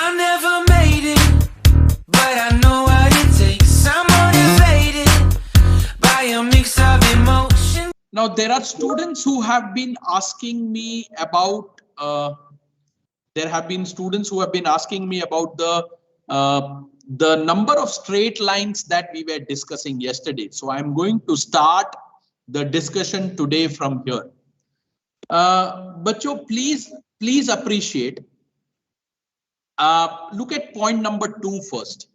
I never made it, but I know what it takes. I'm motivated by a mix of emotion. Now there are students who have been asking me about the number of straight lines that we were discussing yesterday. So I'm going to start the discussion today from here. Bachcho, please appreciate. Look at point number 2 first.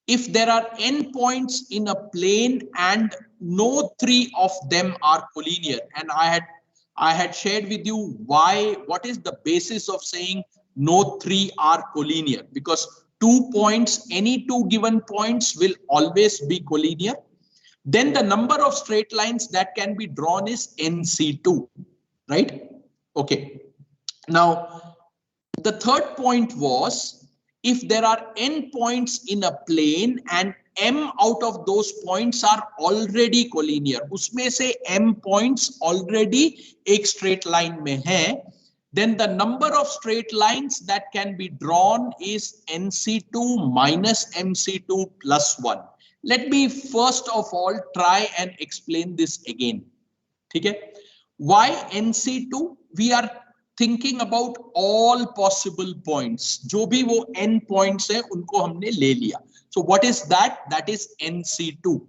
If there are n points in a plane and no 3 of them are collinear, and I had shared with you what is the basis of saying no 3 are collinear, because 2 points, any 2 given points will always be collinear. Then the number of straight lines that can be drawn is NC2, right? Okay. Now, the third point was, if there are n points in a plane and m out of those points are already collinear, उसमें से m points already एक straight line में है, then the number of straight lines that can be drawn is NC2 minus MC2 plus 1. Let me first of all try and explain this again. ठीक है? Why NC2? We are thinking about all possible points. जो भी वो n points है उनको हमने ले लिया. So what is that? That is NC2,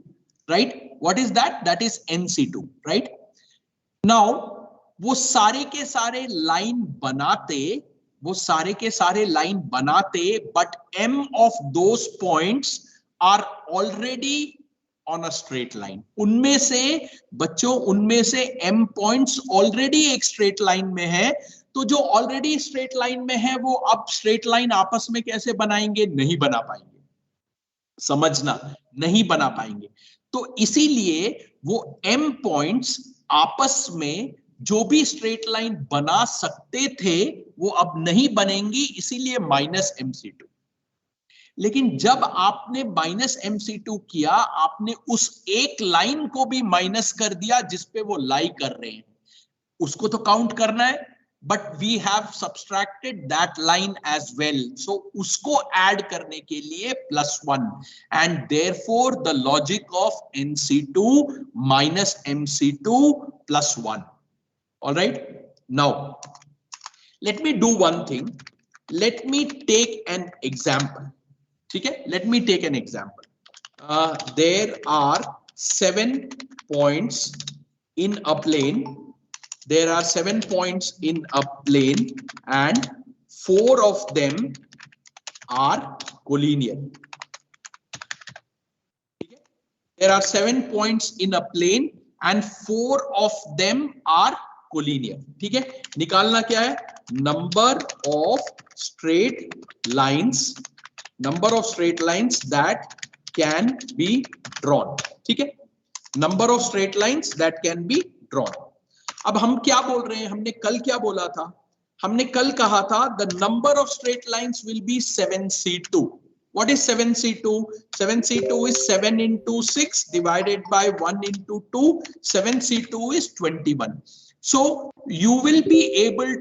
right? What is that? That is NC2, right? Now वो सारे के सारे लाइन बनाते, but m of those points are already on a straight line. उनमें से m points already एक straight line में है, तो जो already straight line में है वो अब straight line आपस में कैसे बनाएंगे? नहीं बना पाएंगे. समझना, नहीं बना पाएंगे. तो इसीलिए वो m points आपस में जो भी स्ट्रेट लाइन बना सकते थे वो अब नहीं बनेंगी, इसीलिए माइनस MC2. लेकिन जब आपने माइनस MC2 किया, आपने उस एक लाइन को भी माइनस कर दिया जिस पे वो लाई कर रहे हैं, उसको तो काउंट करना है, but we have subtracted that line as well. So उसको ऐड करने के लिए +1, and therefore the logic of NC2 minus MC2 plus 1. All right, now let me do one thing. Let me take an example. Okay, let me take an example. There are 7 points in a plane. There are 7 points in a plane and 4 of them are collinear. Okay? There are 7 points in a plane and 4 of them are collinear. ठीक है, निकालना क्या है? Number of straight lines that can be drawn. ठीक है, number of straight lines that can be drawn. अब हम क्या बोल रहे हैं? हमने कल क्या बोला था? हमने कल कहा था the number of straight lines will be 7C2. What is 7C2? 7C2 is 7 into 6 divided by 1 into 2. 7C2 is 21. So you will be able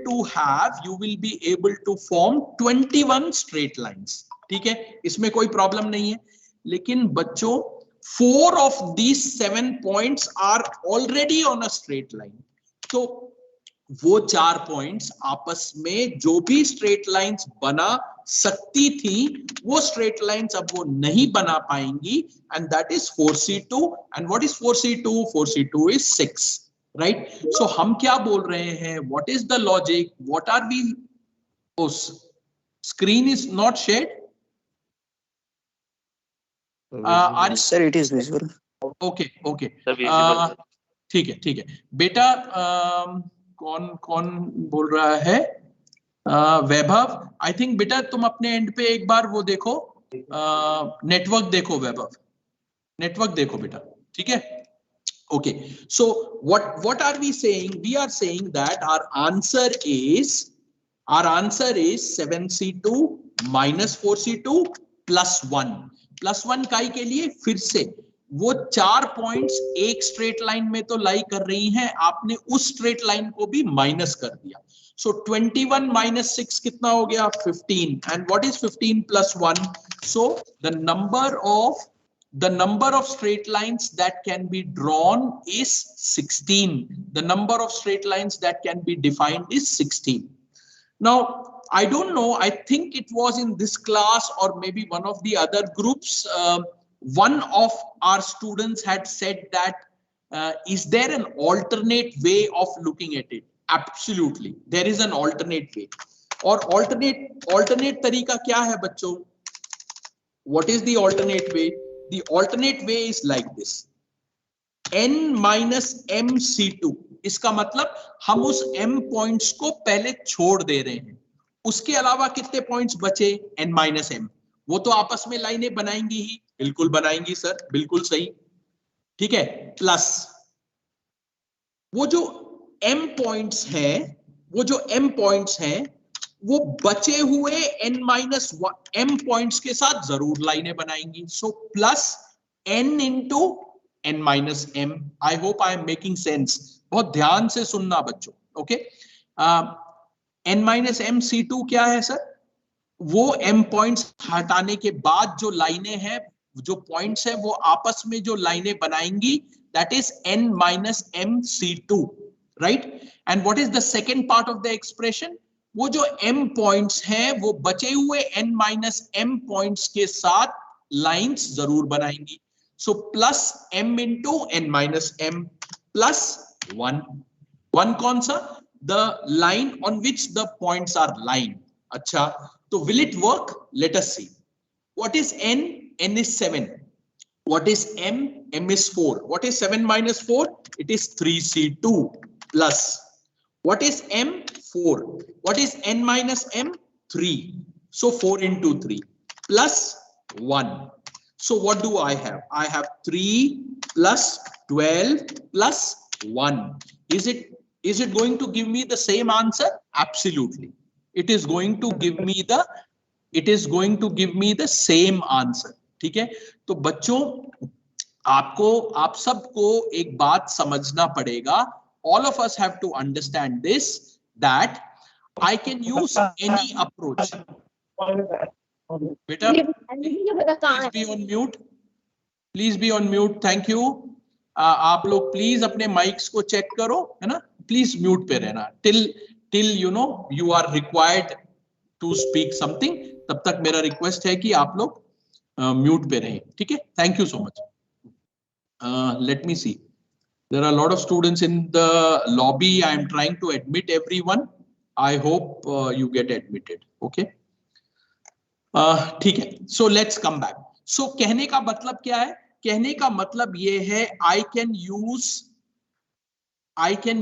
to form 21 straight lines. ठीक है, इसमें कोई प्रॉब्लम नहीं है. लेकिन बच्चों 4 of these 7 points are already on a straight line. तो वो 4 पॉइंट्स आपस में जो भी स्ट्रेट लाइंस बना सकती थी वो स्ट्रेट लाइंस अब वो नहीं बना पाएंगी, and that is 4C2. And what is 4C2? 4C2 is 6, right? So हम क्या बोल रहे हैं? What is the logic? What are we? Screen is not shared. Sir it is visual. Okay okay, ठीक है बेटा. कौन बोल रहा है? वैभव. आई थिंक बेटा तुम अपने एंड पे एक बार वो देखो, नेटवर्क देखो. वैभव नेटवर्क देखो बेटा, ठीक है? Okay, so what are we saying? We are saying that our answer is 7C2 minus 4C2 plus 1. Plus 1 काई के लिए? फिर से वो 4 पॉइंट्स एक स्ट्रेट लाइन में तो लाई कर रही हैं, आपने उस स्ट्रेट लाइन को भी माइनस कर दिया. So 21 minus 6 कितना हो गया? 15. And what is 15 plus 1? So the number of straight lines that can be drawn is 16. The number of straight lines that can be defined is 16. Now, I don't know, I think it was in this class or maybe one of the other groups, one of our students had said that, is there an alternate way of looking at it? Absolutely, there is an alternate way. और alternate तरीका क्या है बच्चों? What is the alternate way? The alternate way is like this: n minus mc2. इसका मतलब हम उस m points को पहले छोड़ दे रहे हैं, उसके अलावा कितने पॉइंट्स बचे? n minus m. वो तो आपस में लाइनें बनाएंगी ही, बिल्कुल बनाएंगी सर, बिल्कुल सही, ठीक है. प्लस वो जो m पॉइंट्स हैं, वो बचे हुए n माइनस m पॉइंट्स के साथ जरूर लाइनें बनाएंगी. So plus n into n minus m. I hope I am making sense. बहुत ध्यान से सुनना बच्चों, okay. n minus m c2 क्या है सर? वो m पॉइंट्स हटाने के बाद जो लाइनें हैं, जो पॉइंट्स हैं, वो आपस में जो लाइनें बनाएंगी, that is n minus m c2, right. And what is the second part of the expression? वो जो m पॉइंट्स हैं, वो बचे हुए n माइनस m पॉइंट्स के साथ लाइंस जरूर बनाएंगी. So plus m into n minus m plus 1 कौन सा? The line on which the points are lying. अच्छा, तो will it work? Let us see. What is n? N is 7. What is m? M is 4. What is 7 minus 4? It is 3c2 plus. What is m? 4. What is n minus m? 3. So 4 into 3 plus 1. So what do I have? I have 3 plus 12 plus 1. Is it going to give me the same answer? Absolutely. It is going to give me the same answer. ठीक है. तो बच्चों, आप सबको एक बात समझना पड़ेगा. All of us have to understand this, that I can use any approach. बेटा, please be on mute. Please be on mute. Thank you. आप लोग प्लीज अपने माइक्स को चेक करो, है ना. प्लीज म्यूट पे रहना till you know you are required to speak something. तब तक मेरा रिक्वेस्ट है कि आप लोग म्यूट पे रहें, ठीक है. Thank you so much. Let me see. There are lot of students in the lobby. I am trying to admit everyone. I hope you get admitted. Okay, ठीक है. So let's come back. सो कहने का मतलब क्या है? कहने का मतलब ये है, I can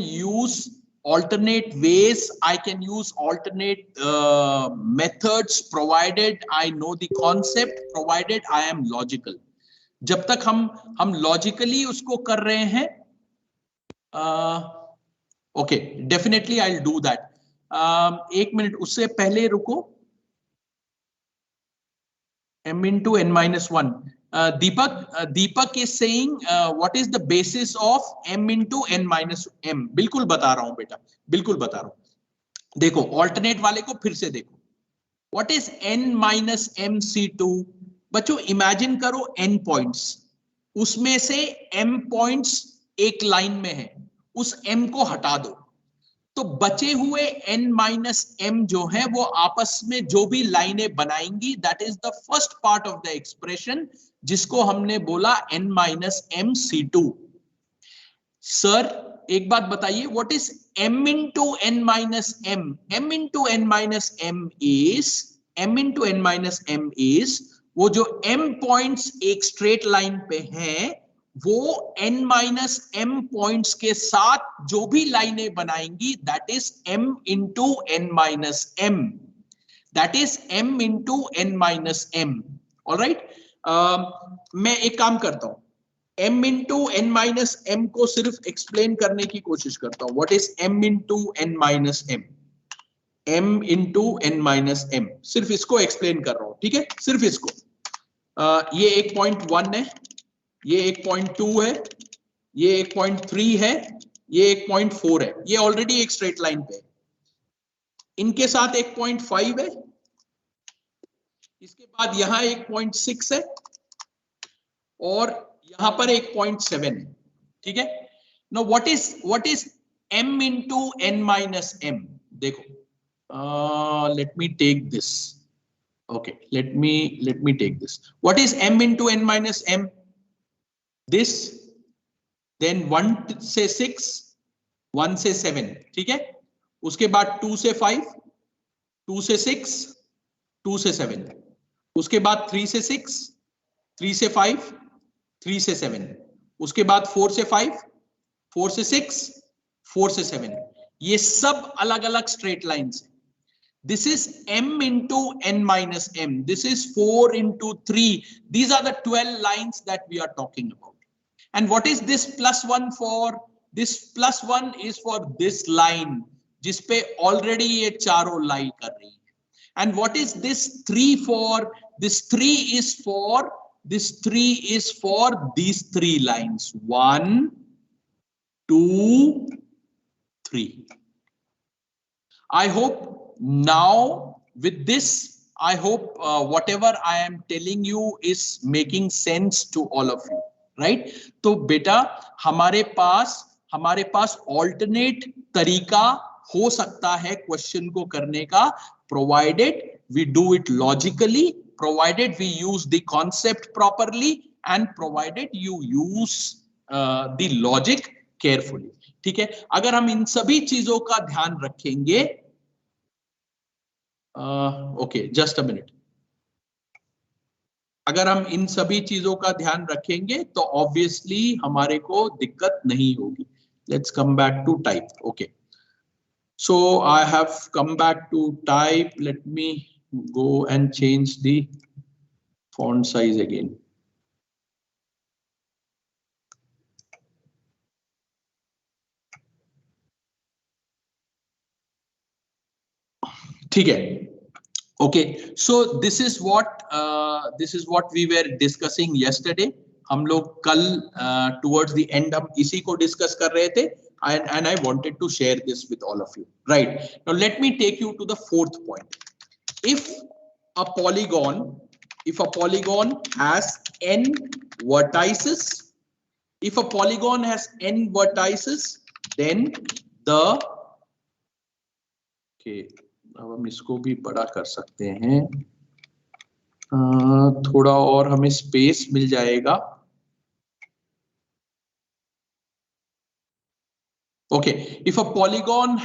use alternate ways, I can use alternate methods, provided I know the concept, provided I am logical. जब तक हम logically उसको कर रहे हैं, okay, definitely I'll do that. एक मिनट, उससे पहले रुको. m into n minus 1. Deepak is saying what is the basis of m into n minus m. बिल्कुल बता रहा हूं बेटा, बिल्कुल बता रहा हूं. देखो, ऑल्टरनेट वाले को फिर से देखो. What is n minus m c2? बच्चों इमेजिन करो n पॉइंट्स, उसमें से m पॉइंट्स एक लाइन में है, उस m को हटा दो, तो बचे हुए n माइनस m जो है वो आपस में जो भी लाइनें बनाएंगी, that is the first part of the expression, जिसको हमने बोला n minus m c2. Sir एक बात बताइए, what is m into n minus m? m into n minus m is वो जो m पॉइंट्स एक स्ट्रेट लाइन पे हैं, वो n माइनस m पॉइंट्स के साथ जो भी लाइनें बनाएंगी, that is m into n minus m. That is m into n minus m. Alright, मैं एक काम करता हूं, m into n minus m को सिर्फ एक्सप्लेन करने की कोशिश करता हूं. What is m into n minus m? m into n minus m, सिर्फ इसको एक्सप्लेन कर रहा हूं, ठीक है, सिर्फ इसको. ये 1.1 है, ये 1.2 है, ये 1.3 है, ये 1.4 है. ये ऑलरेडी एक स्ट्रेट लाइन पे है. इनके साथ एक 0.5 है, इसके बाद यहां एक 0.6 है और यहां पर एक 0.7 है, ठीक है। No what is m into n minus m? देखो, let me take this, okay, let me take this. What is m into n minus m? This, then 1 से 6, 1 से 7, ठीक है। उसके बाद 2 से 5, 2 से 6, 2 से 7, उसके बाद 3 से 6, 3 से 5, 3 से 7, उसके बाद 4 से 5, 4 से 6, 4 से 7। ये सब अलग अलग स्ट्रेट लाइन्स हैं। This is m into n minus m. This is 4 into 3. These are the 12 lines that we are talking about. And what is this +1 for? This +1 is for this line, जिसपे already ये चारों lie कर रही है. And what is this 3 for? This 3 is for these 3 lines. 1, 2, 3. I hope now with this, I hope whatever I am telling you is making sense to all of you, right? तो बेटा हमारे पास alternate तरीका हो सकता है question को करने का, provided we do it logically, provided we use the concept properly, and provided you use the logic carefully, ठीक है। अगर हम इन सभी चीजों का ध्यान रखेंगे, ओके जस्ट अ मिनट, अगर हम इन सभी चीजों का ध्यान रखेंगे तो ऑब्वियसली हमारे को दिक्कत नहीं होगी। Let's come back to type. Okay, so I have come back to type, let me go and change the font size again. ठीक है, okay, so this is what we were discussing yesterday. हम लोग कल towards the end हम इसी को discuss कर रहे थे, and I wanted to share this with all of you, right? Now let me take you to the fourth point. If a polygon has n vertices, then the, okay, अब हम इसको भी बड़ा कर सकते हैं, थोड़ा और हमें स्पेस मिल जाएगा। Okay, if a polygon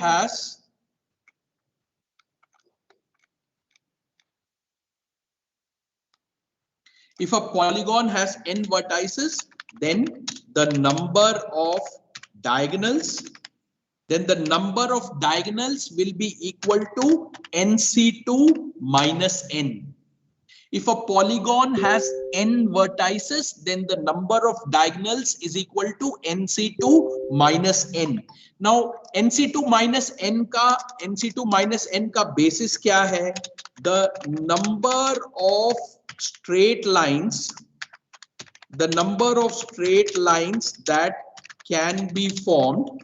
has n vertices, then the number of diagonals will be equal to nc2 minus n. If a polygon has n vertices, then the number of diagonals is equal to nc2 minus n. Now nc2 minus n का basis क्या है? The number of straight lines that can be formed.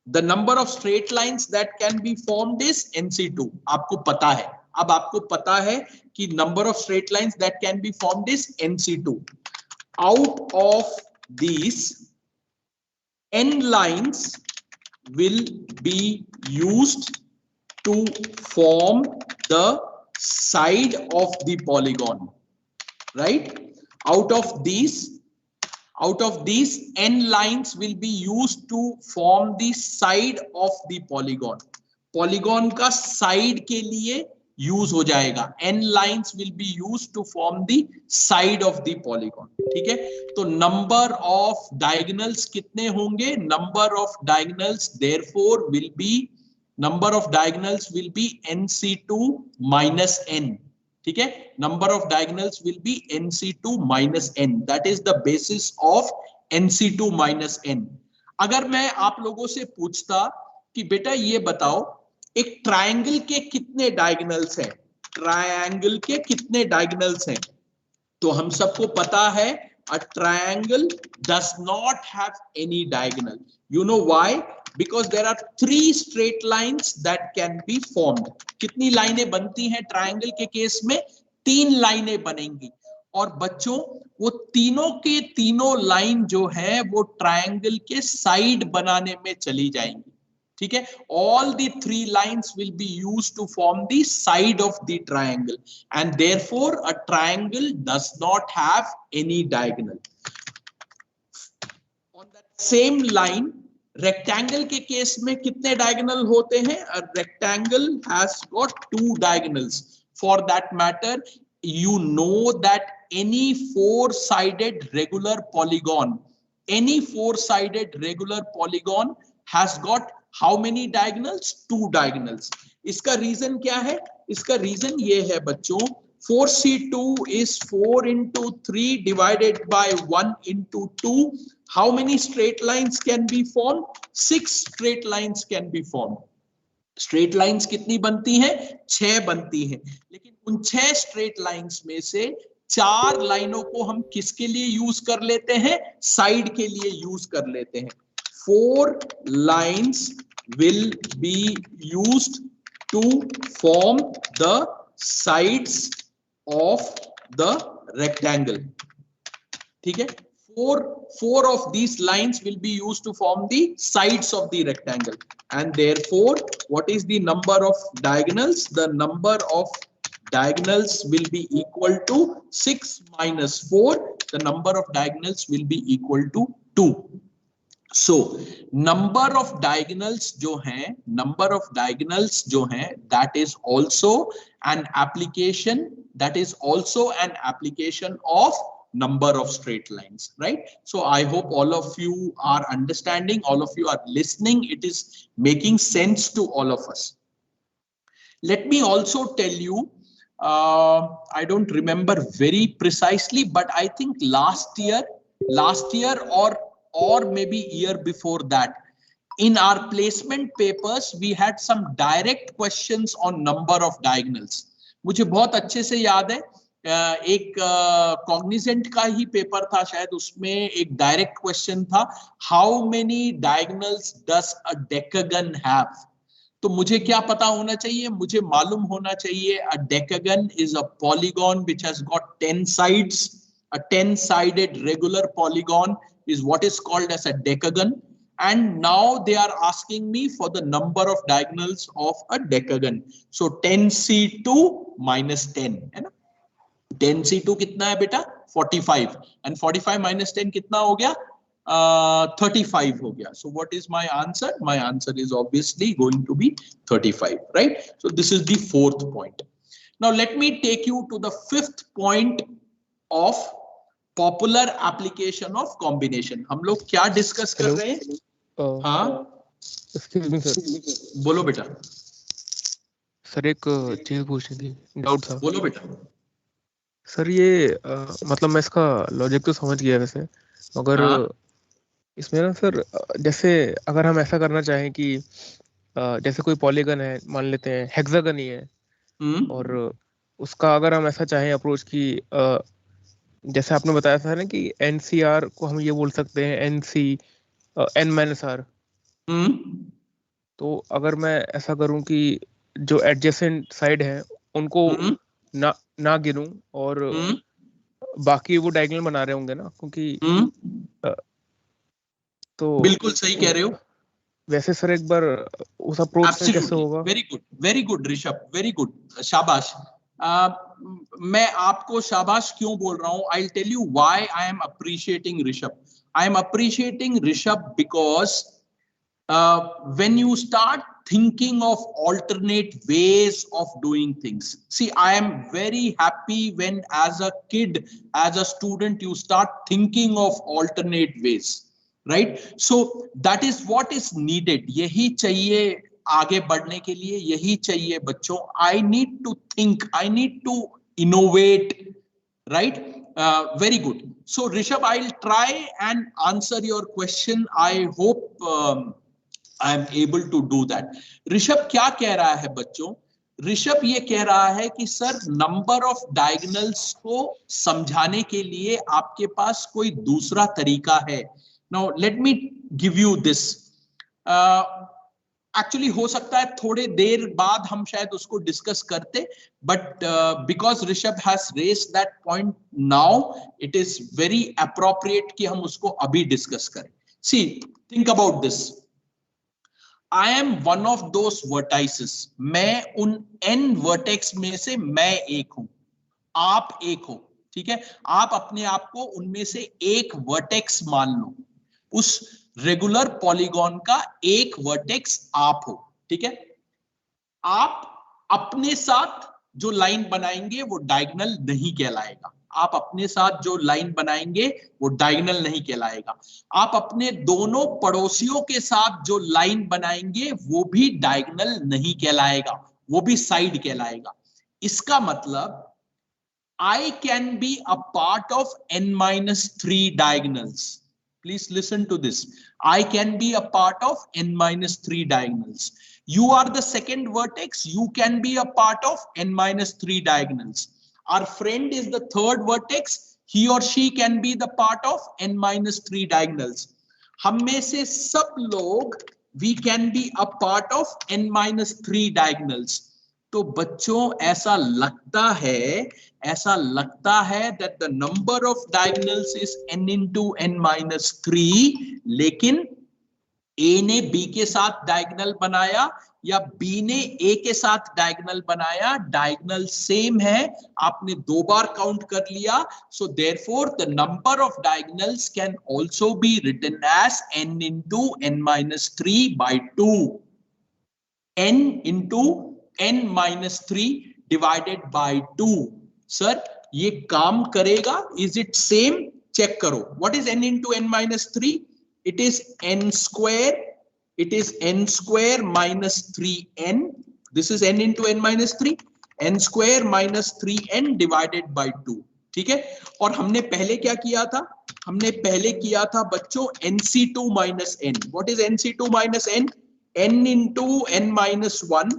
The number of straight lines that can be formed is nc2. आपको पता है, अब आपको पता है कि number of straight lines that can be formed is nc2. Out of these, n lines will be used to form the side of the polygon, right? Out of these, n lines will be used to form the side of the polygon. Polygon का side के लिए use हो जाएगा. N lines will be used to form the side of the polygon. ठीक है? तो number of diagonals कितने होंगे? Number of diagonals therefore will be nc2 minus n. ठीक है? Number of diagonals will be nc2 minus n. That is the basis of nc2 minus n. अगर मैं आप लोगों से पूछता कि बेटा ये बताओ एक ट्रायंगल के कितने डायगोनल्स हैं, तो हम सबको पता है a triangle does not have any diagonal. You know why? Because there are 3 straight lines that can be formed. कितनी लाइनें बनती हैं ट्रायंगल के केस में? 3 लाइनें बनेंगी। और बच्चों वो तीनों के तीनों लाइन जो है वो ट्रायंगल के साइड बनाने में चली जाएंगी। ठीक है, all the 3 lines will be used to form the side of the triangle and therefore a triangle does not have any diagonal. On that same line, rectangle के केस में कितने diagonal होते हैं? A rectangle has got 2 diagonals. For that matter, you know that any 4-sided regular polygon, has got how many diagonals? 2 diagonals. इसका reason क्या है? इसका reason ये है बच्चों, 4c2 is 4 into 3 divided by 1 into 2. How many straight lines can be formed? 6 straight lines can be formed. Straight lines कितनी बनती हैं? 6 बनती हैं। लेकिन उन 6 स्ट्रेट लाइंस में से 4 लाइनों को हम किसके लिए यूज कर लेते हैं? साइड के लिए यूज कर लेते हैं। 4 lines will be used to form the sides of the rectangle. ठीक है, 4 of these lines will be used to form the sides of the rectangle, and therefore what is the number of diagonals? The number of diagonals will be equal to 6 minus 4. The number of diagonals will be equal to 2. So number of diagonals जो हैं, that is also an application of number of straight lines, right? So I hope all of you are understanding, all of you are listening. It is making sense to all of us. Let me also tell you, I don't remember very precisely, but I think last year or maybe year before that, in our placement papers we had some direct questions on number of diagonals. मुझे बहुत अच्छे से याद है, एक Cognizant का ही paper था शायद, उसमें एक डायरेक्ट क्वेश्चन था, how many diagonals does a decagon have. तो मुझे क्या पता होना चाहिए? मुझे मालूम होना चाहिए a decagon is a polygon which has got 10 sides. A 10-sided regular polygon is what is called as a decagon, and now they are asking me for the number of diagonals of a decagon. So 10c2 minus 10 है ना, 10c2 कितना है बेटा? 45, and 45 minus 10 कितना हो गया? 35 हो गया. So what is my answer? My answer is obviously going to be 35, right? So this is the 4th point. Now let me take you to the 5th point of popular application of combination. हम लोग क्या discuss कर रहे हैं? हाँ, excuse me sir. बोलो बेटा। Sir एक चीज पूछनी थी, डाउट था। बोलो बेटा। सर ये मतलब मैं इसका लॉजिक तो समझ गया वैसे, मगर इसमें ना सर, जैसे अगर हम ऐसा करना चाहें कि जैसे कोई पॉलीगन है, मान लेते हैं हेक्सागन ही है, और उसका अगर हम ऐसा चाहें अप्रोच की, जैसे आपने बताया था ना कि NCR को हम ये बोल सकते हैं N-R। तो अगर मैं ऐसा करूं कि जो एडजेसेंट साइड है उनको ना गिनूं और बाकी वो डायगोनल बना रहे होंगे ना, क्योंकि तो बिल्कुल सही कह रहे हो। वैसे सर एक बार उस अप्रोच से कैसे होगा? Very good Rishabh, very good, शाबाश। मैं आपको शाबाश क्यों बोल रहा हूं? I will tell you why I am appreciating Rishabh. I am appreciating Rishabh because when you start thinking of alternate ways of doing things, see, I am very happy when as a kid, as a student, you start thinking of alternate ways, right? So that is what is needed. यही चाहिए आगे बढ़ने के लिए, यही चाहिए बच्चों। I need to think, I need to innovate, right? Very good. So Rishabh, I'll try and answer your question. I hope I am able to do that. Rishabh क्या कह रहा है बच्चों? ऋषभ ये कह रहा है कि सर नंबर ऑफ डायगोनल्स को समझाने के लिए आपके पास कोई दूसरा तरीका है. Now let me give you this. Actually हो सकता है थोड़े देर बाद हम शायद उसको डिस्कस करते, but because Rishabh has raised that point now, it is very appropriate कि हम उसको अभी डिस्कस करें. See, think about this. I am one of those vertices. मैं उन n vertex में से मैं एक हूं, आप एक हो. ठीक है, आप अपने आप को उनमें से एक वर्टेक्स मान लो. उस रेगुलर पॉलीगॉन का एक वर्टेक्स आप हो. ठीक है, आप अपने साथ जो लाइन बनाएंगे वो डायगोनल नहीं कहलाएगा. आप अपने साथ जो लाइन बनाएंगे वो डायगोनल नहीं कहलाएगा. आप अपने दोनों पड़ोसियों के साथ जो लाइन बनाएंगे वो भी डायगोनल नहीं कहलाएगा, वो भी साइड कहलाएगा. इसका मतलब I can be a part of n-3 diagonals. Please listen to this. I can be a part of n-3 diagonals. You are the second vertex. You can be a part of n-3 diagonals. Our friend is the third vertex. He or she can be the part of n-3 diagonals. हम में से सब लोग we can be a part of n-3 diagonals. तो बच्चों ऐसा लगता है that the number of diagonals is n into n-3, लेकिन A ने B के साथ डायगोनल बनाया या B ने A के साथ डायगोनल बनाया, डायगोनल सेम है, आपने दो बार काउंट कर लिया. So therefore the number of diagonals can also be written as n into n-3 by 2. n into n-3 divided by 2. Sir ये काम करेगा? Is it same? चेक करो. What is n into n-3? It is n square. It is n square minus 3n. This is n into n-3. n square minus 3n divided by 2. ठीक है, और हमने पहले क्या किया था? हमने पहले किया था बच्चों nc2 minus n. What is nc2 minus n? n into n-1.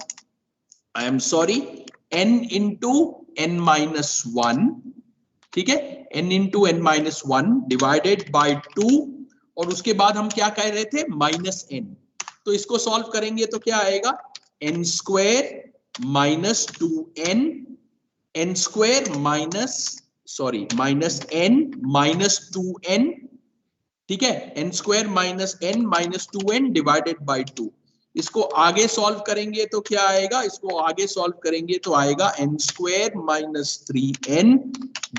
I am sorry, n into n-1. ठीक है, n into n-1 divided by 2. और उसके बाद हम क्या कह रहे थे? Minus n. तो इसको सॉल्व करेंगे तो क्या आएगा? n square minus 2n, n square minus n minus 2n. ठीक है, n square minus n minus 2n divided by 2. इसको आगे सॉल्व करेंगे तो क्या आएगा? इसको आगे सॉल्व करेंगे तो आएगा n square minus 3n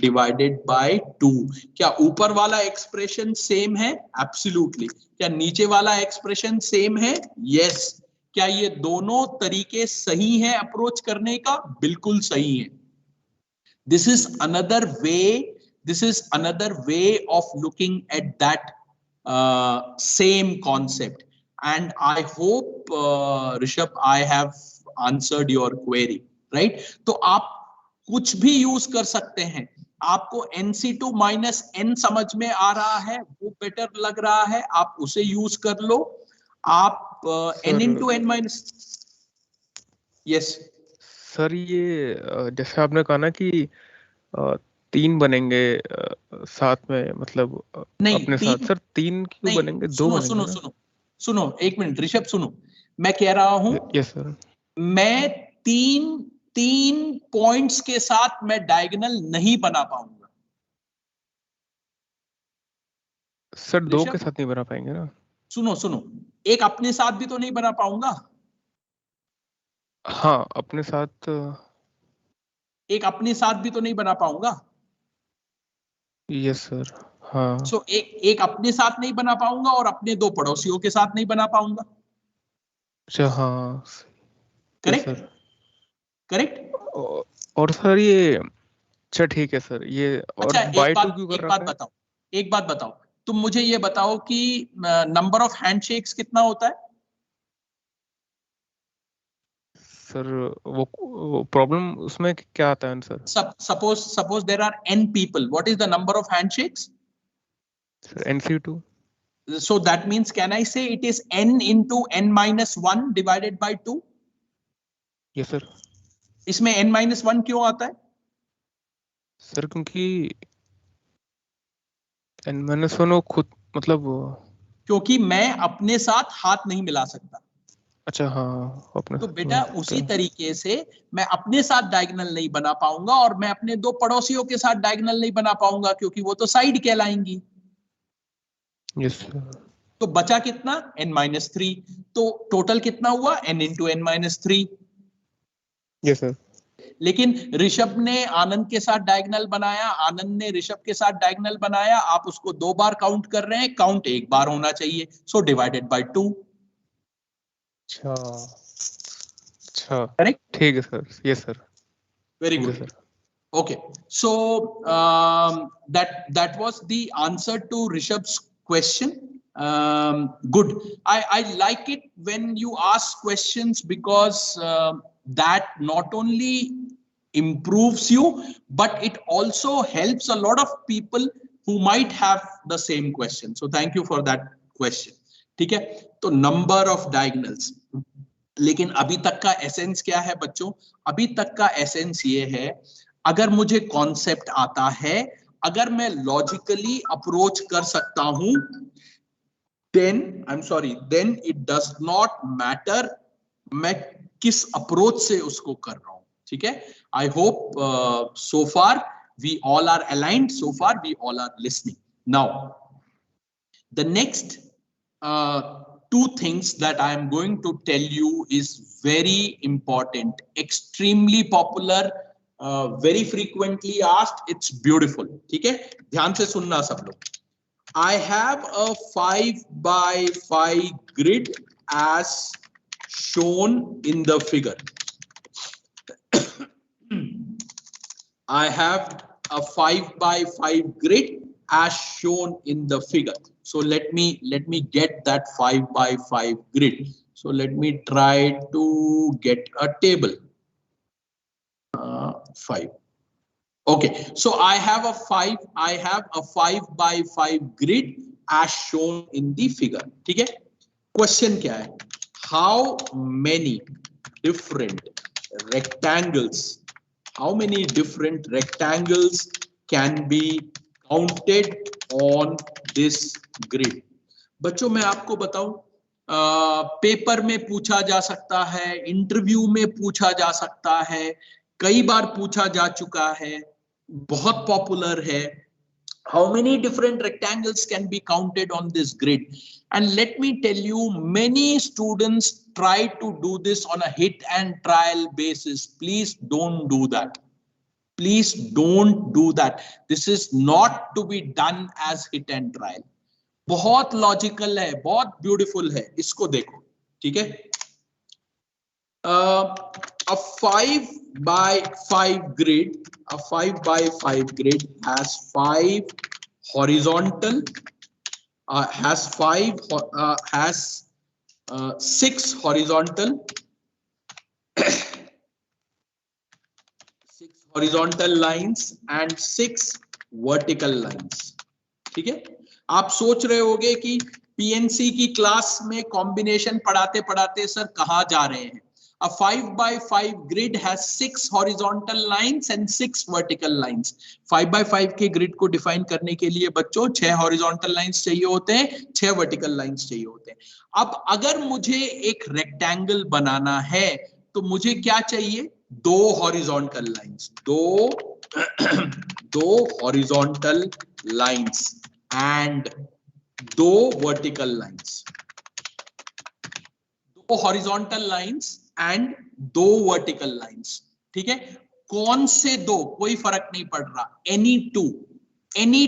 divided by 2. क्या ऊपर वाला एक्सप्रेशन सेम है? एब्सोल्युटली. क्या नीचे वाला एक्सप्रेशन सेम है? यस. क्या ये दोनों तरीके सही हैं अप्रोच करने का? बिल्कुल सही है. This is another way of looking at that same concept. And I hope, Rishabh, I have answered your query, right? तो आप कुछ भी यूज कर सकते हैं. आपको nc2 minus n समझ में आ रहा है, वो बेटर लग रहा है, आप उसे यूज कर लो. आप n into n minus. Yes. Sir ये जैसे आपने कहा ना कि 3 बनेंगे साथ में, मतलब नहीं, अपने साथ. सर 3 क्यों बनेंगे? 2 बनेंगे. सुनो एक मिनट ऋषभ, सुनो. मैं कह रहा हूं, यस सर, मैं तीन पॉइंट्स के साथ मैं डायगोनल नहीं बना पाऊंगा. सर 2 के साथ नहीं बना पाएंगे ना? सुनो, एक अपने साथ भी तो नहीं बना पाऊंगा. हाँ, अपने साथ. एक अपने साथ भी तो नहीं बना पाऊंगा. Yes sir. हाँ. सो एक अपने साथ नहीं बना पाऊंगा और अपने दो पड़ोसियों के साथ नहीं बना पाऊंगा. अच्छा, हाँ. करेक्ट. और सर ये, अच्छा ठीक है सर, ये और अच्छा, बाय 2 क्यों कर रहा है? एक बात बताओ, तुम मुझे ये बताओ कि नंबर ऑफ हैंडशेक्स कितना होता है? सर वो प्रॉब्लम उसमें क्या आता है sir? Suppose there are n people, what is the number of handshakes? Sir, nc2. So that means, can I say it is n into n minus 1 divided by 2? Yes sir. इसमें n-1 क्यों आता है? Sir क्योंकि n-1 वो खुद मतलब क्योंकि मैं अपने साथ हाथ नहीं मिला सकता। अच्छा हाँ अपने तो साथ बेटा में उसी तो- तरीके से मैं अपने साथ डायगोनल नहीं बना पाऊंगा और मैं अपने दो पड़ोसियों के साथ डायगोनल नहीं बना पाऊंगा क्योंकि वो तो साइड कहलाएंगी। Yes sir. तो बचा कितना? n-3। तो टोटल कितना हुआ? n into n-3। Yes sir. लेकिन ऋषभ ने आनंद के साथ डायगोनल बनाया, आनंद ने ऋषभ के साथ डायगोनल बनाया, आप उसको 2 बार काउंट कर रहे हैं, काउंट 1 बार होना चाहिए, सो डिवाइडेड बाय 2। अच्छा अच्छा करेक्ट? ठीक है sir. Yes sir. Very thank you good. Sir. Okay, so that was the answer to Rishabh's question. Good. I like it when you ask questions because that not only improves you, but it also helps a lot of people who might have the same question. So thank you for that question. ठीक है? तो number of diagonals. लेकिन अभी तक का essence क्या है बच्चों? अभी तक का एसेंस ये है, अगर मुझे कॉन्सेप्ट आता है, अगर मैं लॉजिकली अप्रोच कर सकता हूं, then it does not matter मैं किस अप्रोच से उसको कर रहा हूं। ठीक है? I hope so far we all are aligned, so far we all are listening. Now the next two things that I am going to tell you is very important, extremely popular, very frequently asked, it's beautiful. ठीक है? ध्यान से सुनना सब लोग। I have a 5x5 grid as shown in the figure. I have a 5x5 grid as shown in the figure. So let me get that 5x5 grid. So let me try to get a table. 5. Okay, so I have a 5x5 grid as shown in the figure. ठीक है? Question क्या है? How many different rectangles? How many different rectangles can be counted on this grid? बच्चों मैं आपको बताऊं, paper में पूछा जा सकता है, इंटरव्यू में पूछा जा सकता है, कई बार पूछा जा चुका है, बहुत पॉपुलर है। How many different rectangles can be counted on this grid? And let me tell you, many students try to do this on a hit and trial basis. Please don't do that. Please don't do that. This is not to be done as hit and trial. बहुत logical है, बहुत beautiful है, इसको देखो। ठीक है? A 5x5 grid has 5 horizontal, has 6 horizontal, 6 horizontal lines and 6 vertical lines. ठीक है? आप सोच रहे होंगे कि पीएनसी की क्लास में कॉम्बिनेशन पढ़ाते पढ़ाते सर कहां जा रहे हैं? A 5x5 grid has 6 horizontal lines and 6 vertical lines. 5x5 के ग्रिड को डिफाइन करने के लिए बच्चों 6 horizontal lines चाहिए होते हैं, 6 vertical lines चाहिए होते हैं। अब अगर मुझे एक रेक्टेंगल बनाना है तो मुझे क्या चाहिए? 2 horizontal lines, दो horizontal lines and 2 vertical lines, 2 horizontal lines and 2 vertical lines. ठीक है? कौन से दो? कोई फर्क नहीं पड़ रहा, any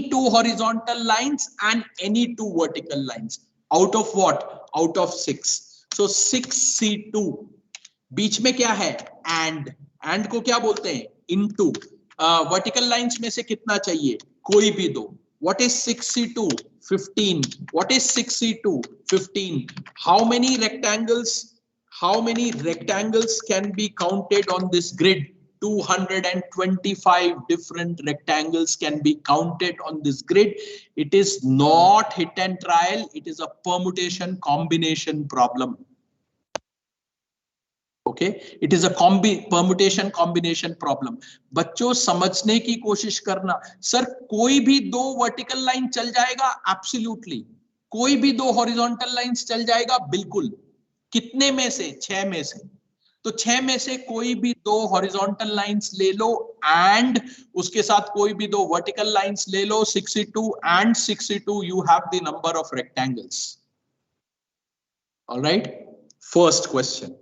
two horizontal lines and any 2 vertical lines. Out of what? Out of 6. So 6C2. बीच में क्या है? and को क्या बोलते हैं? into. वर्टिकल लाइंस में से कितना चाहिए? कोई भी दो। What is 6C2? 15. What is 6C2? 15. How many rectangles can be counted on this grid? 225 different rectangles can be counted on this grid. It is not hit and trial, it is a permutation combination problem. Okay, it is a permutation combination problem. बच्चों समझने की कोशिश करना। Sir कोई भी दो vertical line चल जाएगा? एब्सोल्युटली। कोई भी दो हॉरिजॉन्टल लाइंस चल जाएगा? बिल्कुल। कितने में से? 6 में से। तो 6 में से कोई भी दो हॉरिजॉन्टल लाइंस ले लो एंड उसके साथ कोई भी दो वर्टिकल लाइंस ले लो, 62 and 62, you have the number of rectangles. Alright, first question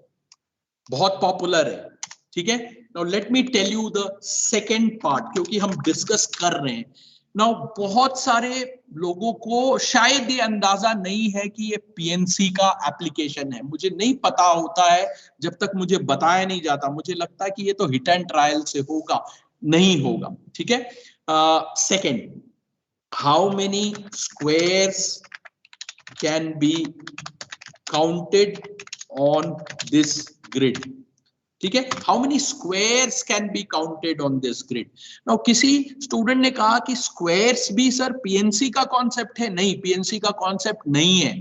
बहुत पॉपुलर है, ठीक है। Now let me tell you the second part, क्योंकि हम डिस्कस कर रहे हैं। नाउ बहुत सारे लोगों को शायद ये अंदाजा नहीं है कि ये पीएनसी का एप्लीकेशन है। मुझे नहीं पता होता है जब तक मुझे बताया नहीं जाता। मुझे लगता है कि ये तो हिट एंड ट्रायल से होगा, नहीं होगा, ठीक है। Second, how many squares can be counted on this grid, ठीक है। How many squares can be counted on this grid. Now किसी स्टूडेंट ने कहा कि स्क्वायर्स भी सर पीएनसी का कॉन्सेप्ट है। नहीं, पीएनसी का कॉन्सेप्ट नहीं है।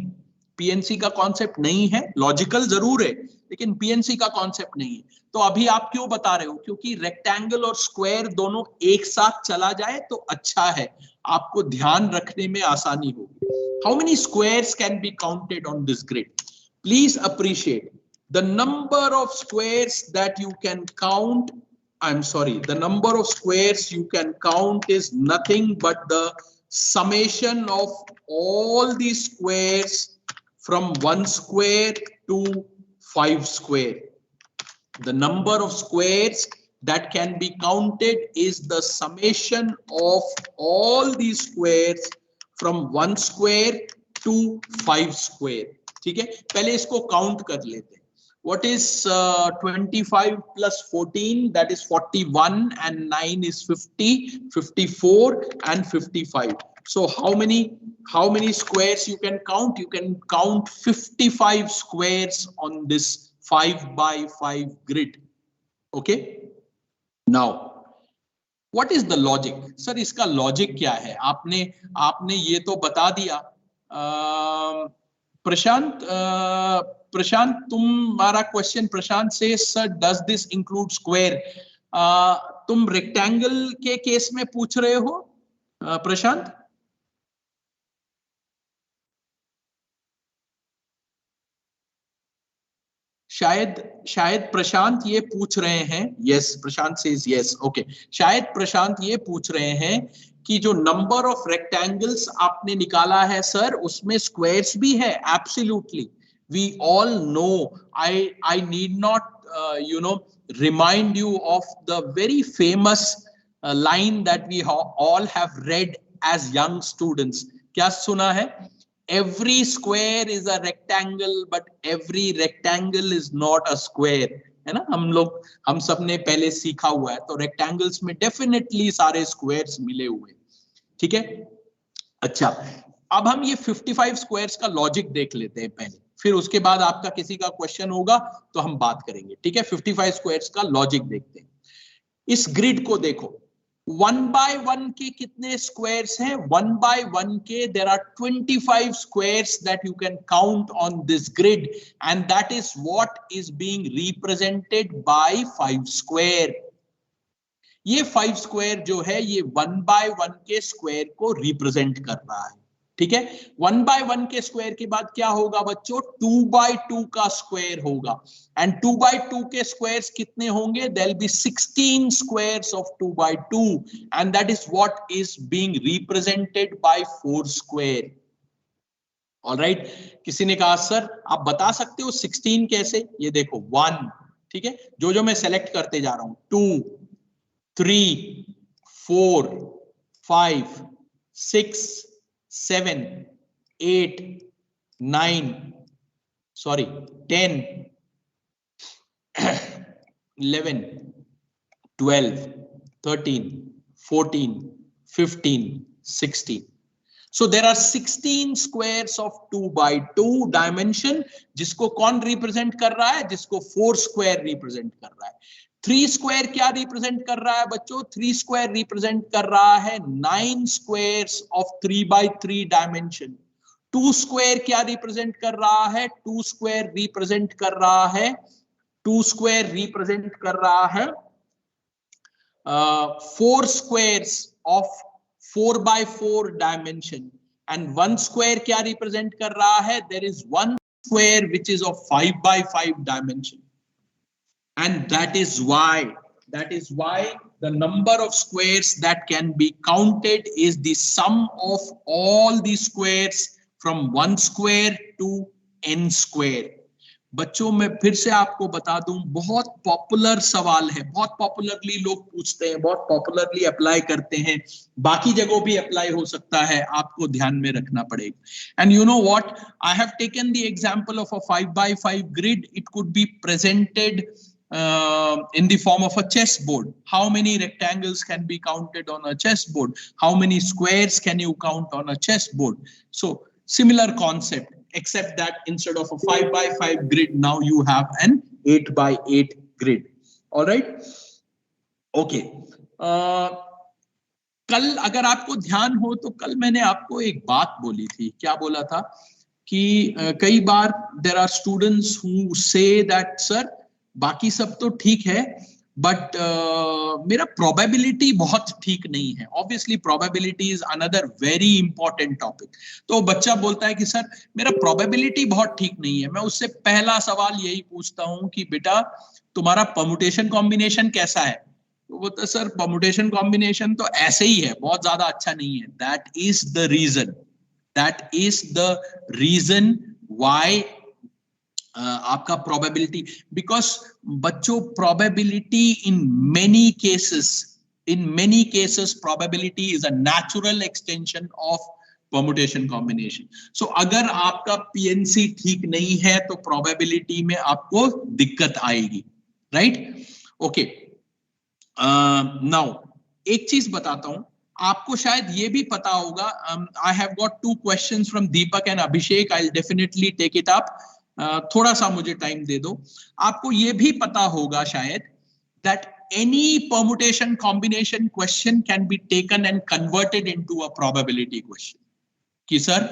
पीएनसी का कॉन्सेप्ट नहीं है। लॉजिकल जरूर है लेकिन पीएनसी का कॉन्सेप्ट नहीं है। तो अभी आप क्यों बता रहे हो? क्योंकि रेक्टेंगल और स्क्वायर दोनों एक साथ चला जाए तो अच्छा है, आपको ध्यान रखने में आसानी होगी। How many squares can be counted on this grid? Please appreciate the number of squares that you can count. I'm sorry, the number of squares you can count is nothing but the summation of all these squares from 1 square to 5 square. The number of squares that can be counted is the summation of all these squares from 1 square to 5 square. ठीक है, पहले इसको count कर लेते हैं। What is 25 plus 14? That is 41 and 9 is 50, 54 and 55. So how many squares you can count? You can count 55 squares on this 5 by 5 grid. Okay. Now what is the logic? Sir इसका logic क्या है? आपने ये तो बता दिया। प्रशांत तुम्हारा question, प्रशांत से sir does this include square? तुम रेक्टेंगल के केस में पूछ रहे हो प्रशांत? शायद प्रशांत ये पूछ रहे हैं। यस, प्रशांत सेज यस। ओके, शायद प्रशांत ये पूछ रहे हैं कि जो नंबर ऑफ रेक्टेंगल्स आपने निकाला है सर उसमें स्क्वायर्स भी है। Absolutely, we all know. I need not remind you of the very famous line that we all have read as young students. क्या सुना है? Every square is a rectangle but every rectangle is not a square, है ना। हम सब ने पहले सीखा हुआ है। तो रेक्टेंगल्स में डेफिनेटली सारे स्क्वायर्स मिले हुए, ठीक है। अच्छा, अब हम ये 55 स्क्वायर्स का लॉजिक देख लेते हैं पहले, फिर उसके बाद आपका किसी का क्वेश्चन होगा तो हम बात करेंगे, ठीक है। 55 स्क्वायर्स का लॉजिक देखते हैं। इस ग्रिड को देखो, 1 by 1 के कितने स्क्वायर्स हैं? 1 by 1 के there are 25 squares that you can count on this grid and that is what is being represented by 5 square. ये 5 स्क्वायर जो है ये 1 by 1 के स्क्वायर को रिप्रेजेंट कर रहा है, ठीक है। 1 by 1 के स्क्वायर के बाद क्या होगा बच्चों? 2 by 2 का स्क्वायर होगा एंड 2 by 2 के स्क्वायर्स कितने होंगे? There will be 16 squares of 2 by 2 and that is what is being represented by 4 square. Alright, किसी ने कहा सर आप बता सकते हो 16 कैसे? ये देखो 1, ठीक है, जो मैं सेलेक्ट करते जा रहा हूं, 2 3 4 5 6 7 8 9 sorry 10 11 12 13 14 15 16. So there are 16 squares of 2 by 2 dimension, जिसको कौन रिप्रेजेंट कर रहा है? जिसको 4 स्क्वायर रिप्रेजेंट कर रहा है। 3 स्क्वायर क्या रिप्रेजेंट कर रहा है बच्चों? 3 स्क्वायर रिप्रेजेंट कर रहा है 9 squares of 3 by 3 dimension. 2 square क्या रिप्रेजेंट कर रहा है? 2 स्क्वायर रिप्रेजेंट कर रहा है 2 स्क्वायर रिप्रेजेंट कर रहा है 4 squares of 4x4 dimension, and 1 square क्या रिप्रेजेंट कर रहा है, there is 1 square which is of 5x5 dimension, and that is why the number of squares that can be counted is the sum of all the squares from 1 square to n square. बच्चों मैं फिर से आपको बता दूं, बहुत popular सवाल है, बहुत पॉपुलरली लोग पूछते हैं, बहुत पॉपुलरली अप्लाई करते हैं, बाकी जगहों भी अप्लाई हो सकता है, आपको ध्यान में रखना पड़ेगा. And you know what, I have taken the example of a 5x5 grid. It could be presented in the form of a chessboard. How many rectangles can be counted on a chessboard? How many squares can you count on a chessboard? So similar concept, except that instead of a 5x5 grid, now you have an 8x8 grid. All right? Okay. कल अगर आपको ध्यान हो तो कल मैंने आपको एक बात बोली थी. क्या बोला था कि कई बार there are students who say that sir बाकी सब तो ठीक है बट मेरा प्रोबेबिलिटी बहुत ठीक नहीं है. Obviously probability is another very important topic. तो बच्चा बोलता है कि सर मेरा प्रोबेबिलिटी बहुत ठीक नहीं है. मैं उससे पहला सवाल यही पूछता हूं कि बेटा तुम्हारा परम्यूटेशन कॉम्बिनेशन कैसा है. तो बोलता है सर परम्यूटेशन कॉम्बिनेशन तो ऐसे ही है, बहुत ज्यादा अच्छा नहीं है. That is the reason why आपका प्रोबेबिलिटी, बिकॉज बच्चों probability in many cases probability is a natural extension of permutation combination. So अगर आपका पीएनसी ठीक नहीं है तो प्रोबेबिलिटी में आपको दिक्कत आएगी. राइट? ओके. नाउ एक चीज बताता हूं आपको, शायद ये भी पता होगा. I have got 2 questions from Deepak and Abhishek. I will definitely take it up. थोड़ा सा मुझे टाइम दे दो. आपको ये भी पता होगा शायद that any permutation combination question can be taken and converted into a probability question. कि सर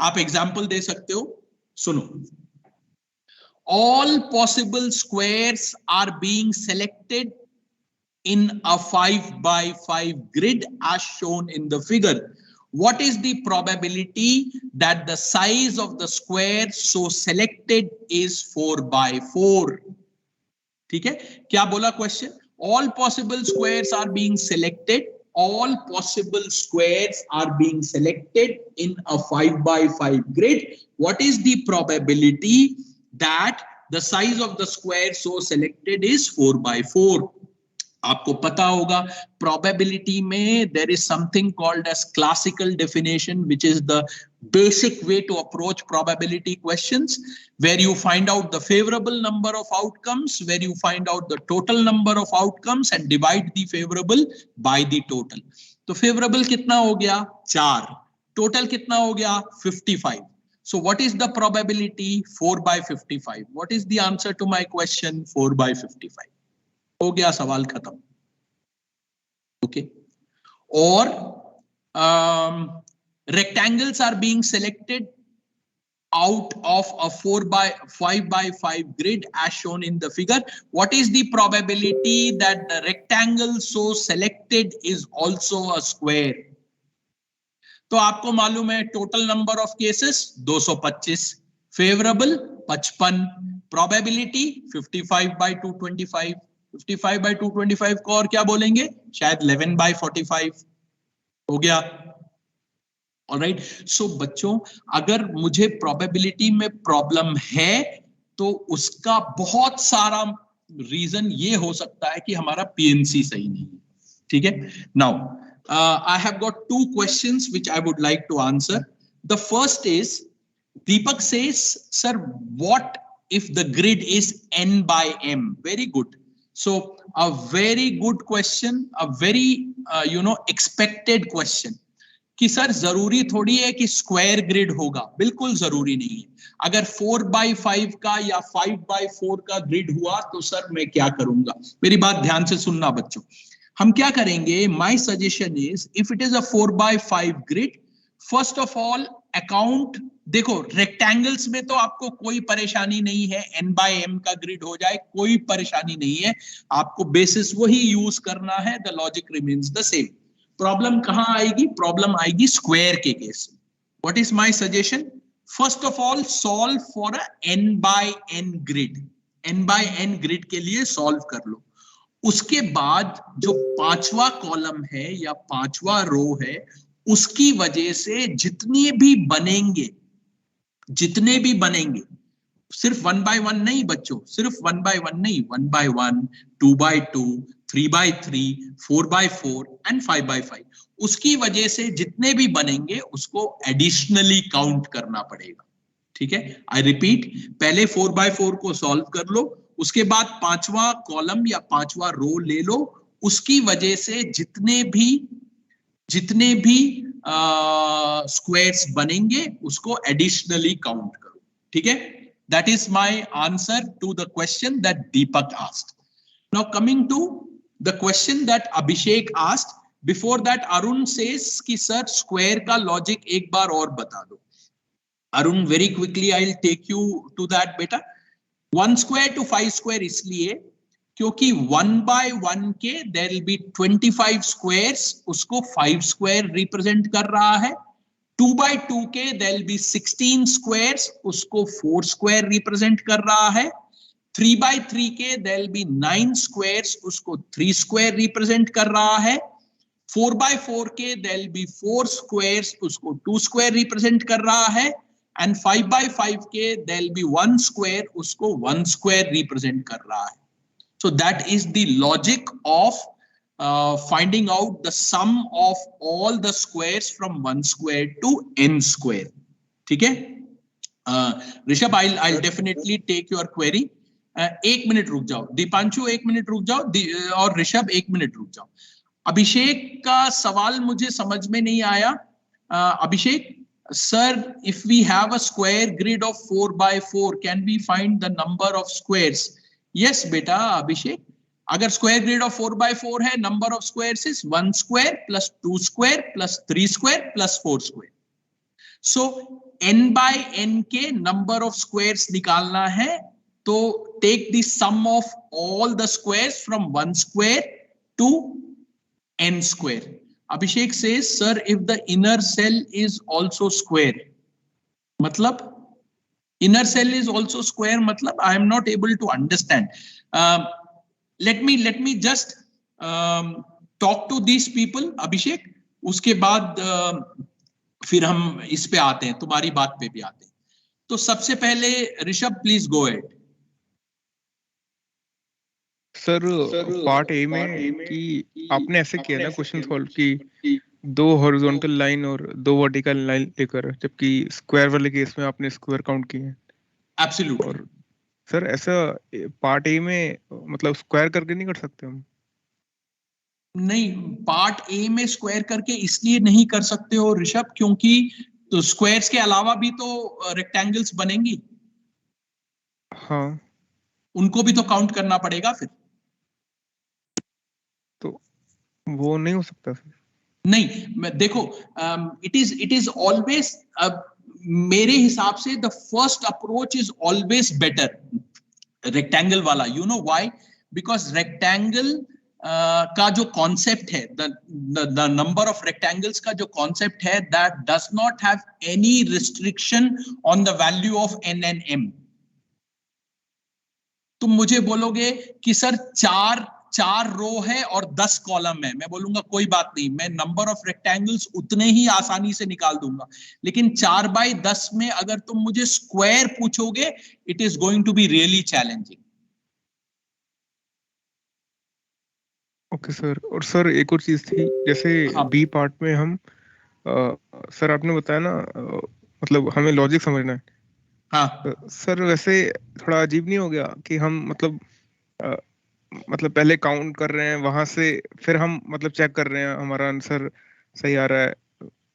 आप एग्जांपल दे सकते हो. सुनो, all possible squares are being selected in a 5x5 grid as shown in the figure. What is the probability that the size of the square so selected is 4x4? ठीक है, क्या बोला question? All possible squares are being selected. All possible squares are being selected in a 5x5 grid. What is the probability that the size of the square so selected is 4x4? आपको पता होगा probability में there is something called as classical definition, which is the basic way to approach probability questions, where you find out the favorable number of outcomes, where you find out the total number of outcomes and divide the favorable by the total. तो favorable कितना हो गया? 4. Total कितना हो गया? 55. So what is the probability? 4/55. What is the answer to my question? 4/55. हो गया, सवाल खत्म. ओके. और rectangles are being selected out of a 5x5 grid as shown in the figure. What is the probability that the rectangle so selected is also a square? तो आपको मालूम है total number of cases 225, favourable 55, probability 55/225. 55/225 को और क्या बोलेंगे? शायद 11/45. हो गया. ऑलराइट. सो बच्चों, अगर मुझे प्रोबेबिलिटी में प्रॉब्लम है तो उसका बहुत सारा रीजन ये हो सकता है कि हमारा पीएनसी सही नहीं है. ठीक है. Now I have got 2 questions which I would like to answer. The first is, Deepak says, sir, what if the grid is n/m? Very good. So a very good question, a very expected question. कि sir जरूरी थोड़ी है कि square grid होगा. बिल्कुल जरूरी नहीं है. अगर 4x5 का या 5x4 का ग्रिड हुआ तो सर मैं क्या करूंगा? मेरी बात ध्यान से सुनना बच्चों. हम क्या करेंगे? My suggestion is, if it is a 4x5 grid, first of all account, देखो रेक्टेंगल्स में तो आपको कोई परेशानी नहीं है, n by m का ग्रिड हो जाए कोई परेशानी नहीं है, आपको बेसिस वही यूज करना है, the logic remains the same. Problem कहां आएगी? प्रॉब्लम आएगी स्क्वायर के केस में। What is my suggestion? First of all solve for a n by n grid, n by n grid के लिए सॉल्व कर लो। उसके बाद जो पांचवा कॉलम है या पांचवा रो है, उसकी वजह से जितने भी बनेंगे, सिर्फ 1 by 1 नहीं बच्चों, सिर्फ 1 by 1 नहीं, 1 by 1, 2 by 2, 3 by 3, 4 by 4 and 5 by 5, उसकी वजह से जितने भी बनेंगे उसको एडिशनली काउंट करना पड़ेगा। ठीक है, आई रिपीट, पहले 4 by 4 को सॉल्व कर लो, उसके बाद पांचवा कॉलम या पांचवा रो ले लो, उसकी वजह से जितने भी स्क्वायर्स बनेंगे उसको एडिशनली काउंट करो। ठीक है, that is my answer to the question that Deepak asked. Now coming to the question that Abhishek asked, before that Arun says कि सर स्क्वायर का लॉजिक एक बार और बता दो। Arun, very quickly I will take you to that बेटा। 1 square to 5 square इसलिए क्योंकि 1 by 1 के there will be 25 squares, उसको 5 square represent कर रहा है। 2 by 2 के there will be 16 squares, उसको 4 square represent कर रहा है। 3 by 3 के there will be 9 squares, उसको 3 square represent कर रहा है। 4 by 4 के there will be 4 squares, उसको 2 square represent कर रहा है। And 5 by 5 के there will be 1 square, उसको 1 square represent कर रहा है। So that is the logic of finding out the sum of all the squares from 1 square to n square. ठीक है, Rishabh, I'll definitely take your query. 1 minute रुक जाओ, Deepanshu 1 minute रुक जाओ, और ऋषभ 1 मिनट रुक जाओ। अभिषेक का सवाल मुझे समझ में नहीं आया। अभिषेक, sir, if we have a square grid of 4 by 4, can we find the number of squares? Yes beta Abhishek, अगर square grid of 4 by 4 है, number of squares is 1 square plus 2 square plus 3 square plus 4 square. So n by n के number of squares निकालना है, तो take the sum of all the squares from 1 square to n square. Abhishek says, sir, if the inner cell is also square, matlab inner cell is also square, matlab I am not able to understand. Let me just talk to these people, Abhishek, उसके बाद फिर हम इस पे आते हैं, तुम्हारी बात पे भी आते हैं। तो सबसे पहले Rishabh, please go ahead. Sir part A में कि आपने ऐसे किया ना क्वेश्चन सॉल्व कि 2 हॉरिजॉन्टल लाइन और 2 वर्टिकल लाइन लेकर, जबकि स्क्वायर वाले केस में आपने स्क्वायर काउंट किए हैं। एब्सोल्युटली। और सर ऐसा पार्ट ए में मतलब स्क्वायर करके नहीं कर सकते हम? नहीं, पार्ट ए में स्क्वायर करके इसलिए नहीं कर सकते हो ऋषभ, क्योंकि तो स्क्वायर्स के अलावा भी तो रेक्टेंगल्स बनेंगी। हाँ, उनको भी तो काउंट करना पड़ेगा फिर। वो नहीं हो सकता सर? नहीं, देखो, इट इज ऑलवेज, मेरे हिसाब से the first approach is always better rectangle वाला। You know why? Because rectangle का जो कॉन्सेप्ट है, द नंबर ऑफ रेक्टेंगल्स का जो कॉन्सेप्ट है, that does not have any restriction on the value of n and m। तुम मुझे बोलोगे कि सर 4 रो है और 10 कॉलम है, मैं बोलूंगा कोई बात नहीं, मैं नंबर ऑफ रेक्टेंगल्स उतने ही आसानी से निकाल दूंगा। लेकिन 4 by 10 में अगर तुम मुझे स्क्वायर पूछोगे, it is going to be really challenging. Okay sir. और सर एक और चीज थी, जैसे बी पार्ट में हम सर आपने बताया ना, मतलब हमें लॉजिक समझना है। हाँ सर, वैसे थोड़ा अजीब नहीं हो गया कि हम मतलब पहले काउंट कर रहे हैं, वहां से फिर हम मतलब चेक कर रहे हैं हमारा आंसर सही आ रहा है?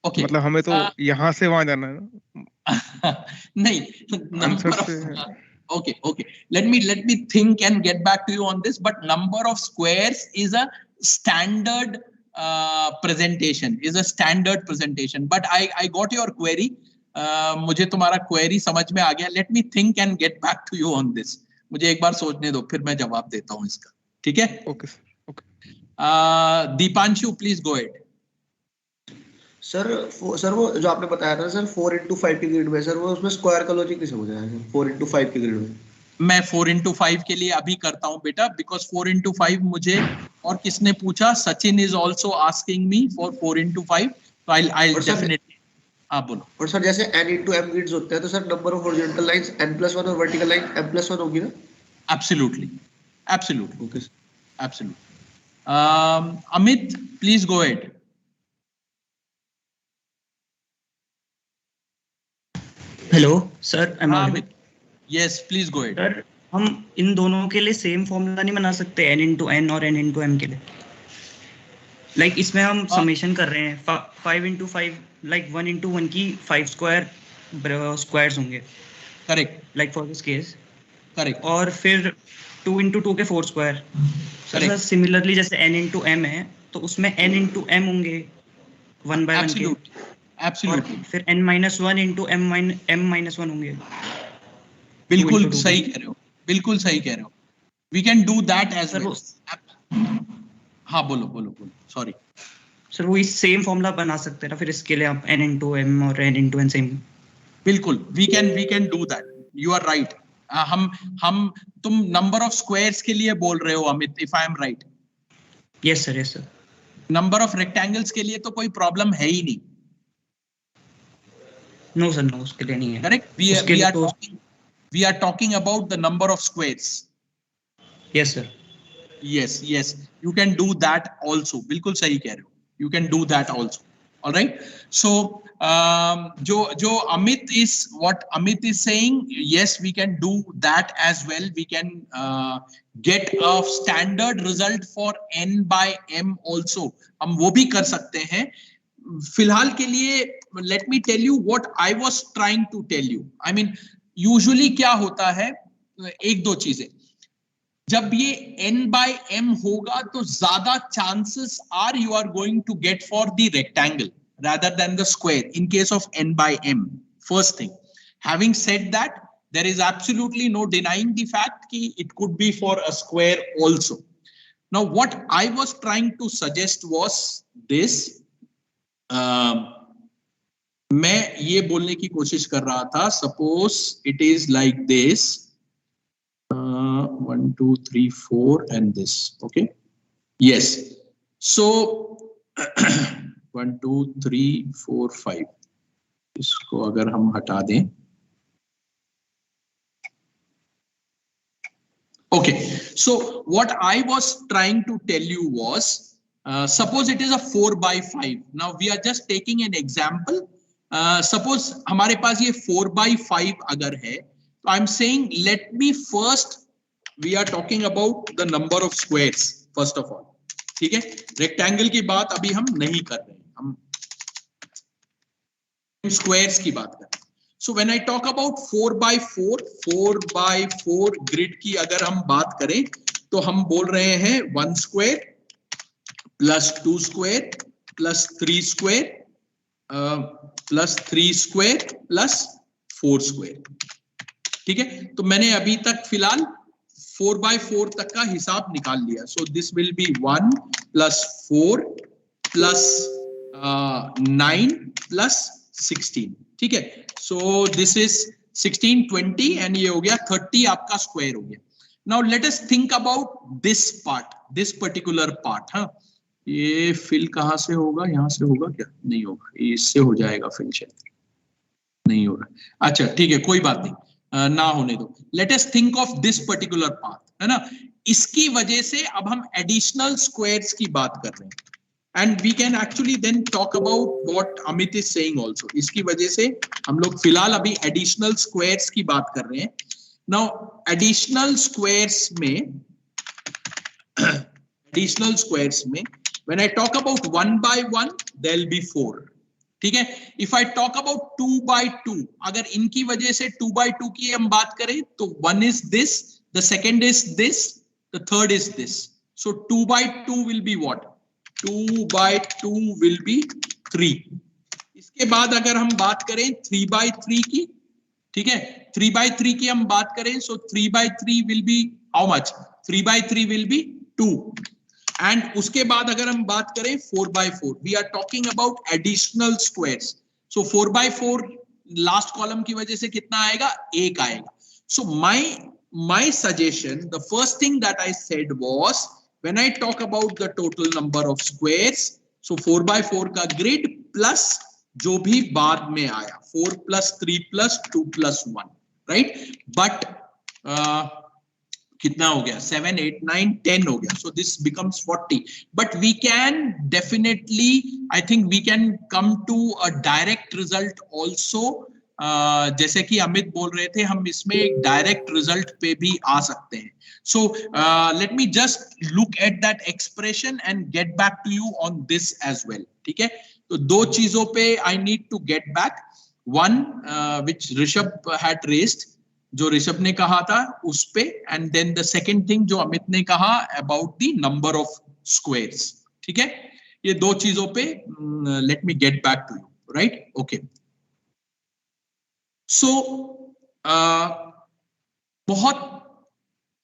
ओके, मतलब हमें तो यहाँ से वहां जाना है ना? नहीं, number of, okay, let me think and get back to you on this, but number of squares is a standard presentation, but I got your query. मुझे तुम्हारा क्वेरी समझ में आ गया. Let me think and get back to you on this. मुझे एक बार सोचने दो, फिर मैं जवाब देता हूँ इसका. ठीक है? Okay sir. Deepanshu please go ahead. Sir वो जो आपने बताया था सर 4x5 की ग्रिड में, सर वो उसमें स्क्वायर का लॉजिक कैसे हो जाएगा 4x5 की ग्रिड में? मैं 4x5 के लिए अभी करता हूं बेटा, बिकॉज 4x5 मुझे और किसने पूछा? Sachin is also asking me for 4x5. तो आई डेफिनेटली. हाँ बोलो. और सर जैसे n/m ग्रिड्स होते हैं तो sir number of horizontal lines n+1 और वर्टिकल लाइन m+1 होगी ना? Absolutely. Okay absolutely. Amit please go ahead. Hello sir, am I? Yes please go ahead. Sir हम इन दोनों के लिए सेम फॉर्मूला नहीं बना सकते, n/n और n/m के लिए? लाइक इसमें हम समेशन कर रहे हैं 5x5, लाइक 1x1 की 5 स्क्वायर्स होंगे. Correct. Like for this case. Correct. और फिर 2x2 के 4 स्क्वायर. सर सिमिलरली जैसे n/m है तो उसमें n/m होंगे 1/1 के. एब्सोल्युटली. फिर n-1 × m-1 होंगे. बिल्कुल सही कह रहे हो, बिल्कुल सही कह रहे हो. We can do that as well. हाँ बोलो. सॉरी सर, वो इस सेम फॉर्मूला बना सकते हैं ना फिर इसके लिए आप n/m और n/n सेम. बिल्कुल we can do that. You are right. हम तुम नंबर ऑफ स्क्वायर्स के लिए बोल रहे हो Amit, if I am right? Yes sir. Number of rectangles के लिए तो कोई प्रॉब्लम है ही नहीं. नो सर, नो, उसके लिए नहीं है. Correct. We are talking about the number of squares. Yes sir. Yes. You can do that also. बिल्कुल सही कह रहे हो. You can do that also. All right. So जो what Amit is saying, yes, we can do that as well. We can get a standard result for n/m also. हम वो भी कर सकते हैं. फिलहाल के लिए let me tell you what I was trying to tell you. I mean, usually क्या होता है, एक दो चीजें. जब ये n/m होगा तो ज्यादा chances are you are going to get for the rectangle rather than the square in case of n/m. First thing. Having said that, there is absolutely no denying the fact that it could be for a square also. Now what I was trying to suggest was this. मैं ये बोलने की कोशिश कर रहा था, suppose it is like this 1 2 3 4 and this. Okay. Yes. सो 1 2 3 4 5, इसको अगर हम हटा दें. Okay. So what I was trying to tell you was, suppose it is a 4/5. Now we are just taking an example. Suppose हमारे पास ये 4/5 अगर है, तो I am saying let me first, we are talking about the number of squares first of all. ठीक है? Rectangle की बात अभी हम नहीं कर रहे हैं, हम स्क्वायर्स की बात कर रहे हैं. So when I talk about 4/4 grid की अगर हम बात करें तो हम बोल रहे हैं 1 square plus 2 square plus 3 square plus 3 square plus 4 square. ठीक है? तो मैंने अभी तक फिलहाल 4/4 तक का हिसाब निकाल लिया. So this will be 1 plus 4 plus 9 plus 16. ठीक है? सो दिस इज 16 20 एंड ये हो गया 30 आपका स्क्वायर हो गया. Now let us think about this part, this particular part. हाँ, ये फिल कहाँ से होगा? यहाँ से होगा क्या? नहीं होगा, इससे हो जाएगा फिल, शायद नहीं होगा. अच्छा ठीक है, कोई बात नहीं, ना होने दो. Let us think of this particular part, है ना? इसकी वजह से अब हम एडिशनल स्क्वायर्स की बात कर रहे हैं. And we can actually then talk about what Amit is saying also. इसकी वजह से हम लोग फिलहाल अभी एडिशनल स्क्वायर्स की बात कर रहे हैं. नाउ एडिशनल स्क्वायर्स में when I talk about 1/1, there'll be 4. ठीक है? If I talk about 2/2, अगर इनकी वजह से 2/2 की हम बात करें तो 1 is this, the second is this, the third is this. So 2/2 will be what? 2/2 will be 3. इसके बाद अगर हम बात करें 3/3 की, ठीक है, 3/3 की हम बात करें, so 3/3 will be how much, 3/3 will be 2। And उसके बाद अगर हम बात करें 4/4, we are talking about additional squares, so 4/4 last column की वजह से कितना आएगा, 1 आएगा। सो my suggestion, the first thing that I said was, when I talk about the total number of squares, so 4/4 का grid plus जो भी बाद में आया, 4 + 3 + 2 + 1, right? But कितना हो गया, 7, 8, 9, 10 हो गया, so this becomes 40. But we can definitely, I think we can come to a direct result also. जैसे कि अमित बोल रहे थे, हम इसमें एक डायरेक्ट रिजल्ट पे भी आ सकते हैं। So let me just look at that expression and get back to you on this as well, ठीक है? तो दो चीजों पे I need to get back, one which Rishabh had raised, जो ऋषभ ने कहा था उस पे, and then the second thing जो अमित ने कहा about the number of squares, ठीक है? ये दो चीजों पे let me get back to you, right? Okay, सो बहुत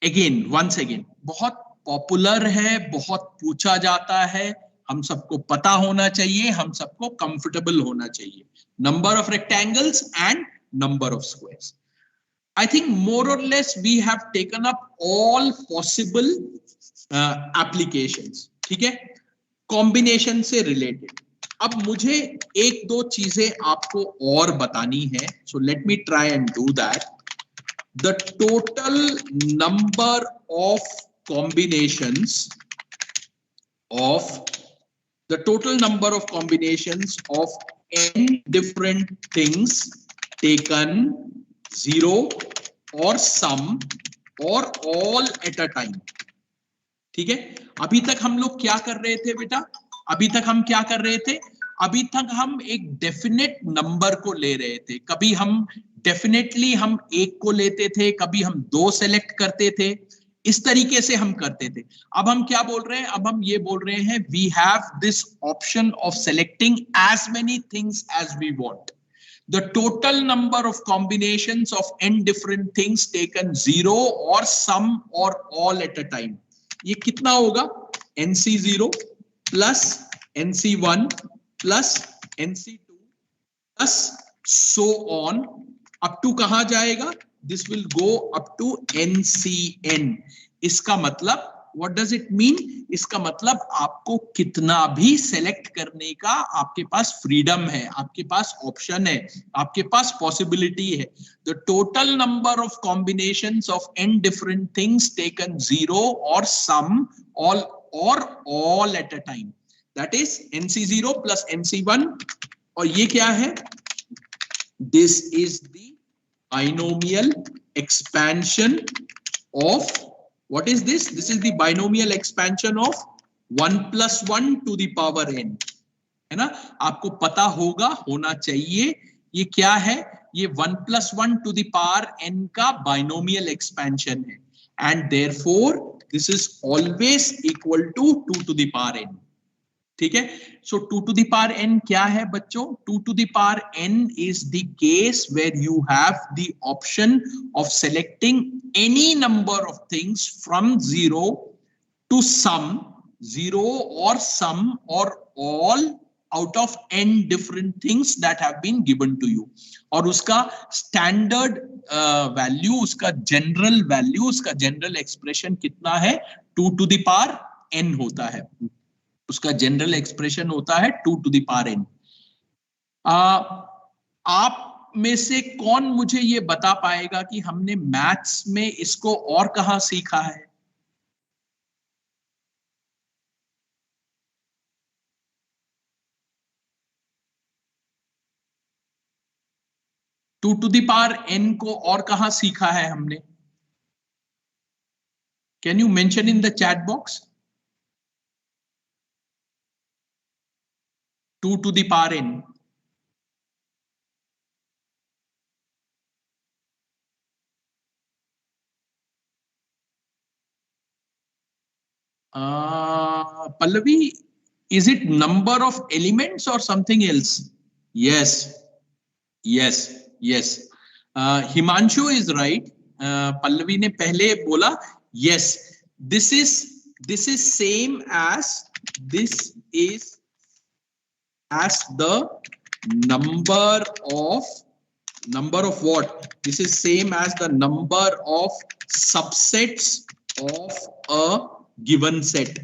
अगेन वंस अगेन बहुत पॉपुलर है, बहुत पूछा जाता है, हम सबको पता होना चाहिए, हम सबको कंफर्टेबल होना चाहिए, number of rectangles and number of squares. I think more or less we have taken up all possible applications, ठीक है, कॉम्बिनेशन से रिलेटेड। अब मुझे एक दो चीजें आपको और बतानी है, सो let me try and do that. The total number of combinations of n different things taken 0 or some or all at a time, ठीक है? अभी तक हम लोग क्या कर रहे थे बेटा, अभी तक हम क्या कर रहे थे, अभी तक हम एक डेफिनेट नंबर को ले रहे थे, कभी हम डेफिनेटली हम एक को लेते थे, कभी हम दो सेलेक्ट करते थे, इस तरीके से हम करते थे। अब हम क्या बोल रहे हैं, अब हम ये बोल रहे हैं, we have this option of selecting as many things as we want. The total number of combinations of n different things taken 0 or some or all at a time, ये कितना होगा, nc0 plus nc1 plus nc2 plus so on up to कहां जाएगा, this will go up to ncn। इसका मतलब what does it mean, इसका मतलब आपको कितना भी सेलेक्ट करने का आपके पास फ्रीडम है, आपके पास ऑप्शन है, आपके पास पॉसिबिलिटी है। The total number of combinations of n different things taken 0 और सम all at a time, that is nc0 plus nc1, और ये क्या है, this is the binomial expansion of, what is this? This is the binomial expansion of 1 plus 1 to the power n, है ना? आपको पता होगा, होना चाहिए, ये क्या है, ये 1 plus 1 to the power n का binomial expansion है, and therefore this is always equal to 2 to the power n, ठीक है? So 2 to the power n क्या है बच्चों, 2 to the power n is the case where you have the option of selecting any number of things from 0 to some, 0 or some or all out of n different things that have been given to you, और उसका standard value, उसका general value, उसका general expression कितना है, 2 to the power n होता है, उसका general expression होता है 2 to the power n। आप में से कौन मुझे ये बता पाएगा कि हमने मैथ्स में इसको और कहां सीखा है? Two to the power n को और कहां सीखा है हमने? Can you mention in the chat box? 2 to the power n, Pallavi, is it number of elements or something else? Yes, yes, yes. Himanshu is right. Pallavi ने पहले बोला yes. This is same as this is as the number of what? This is same as the number of subsets of a given set.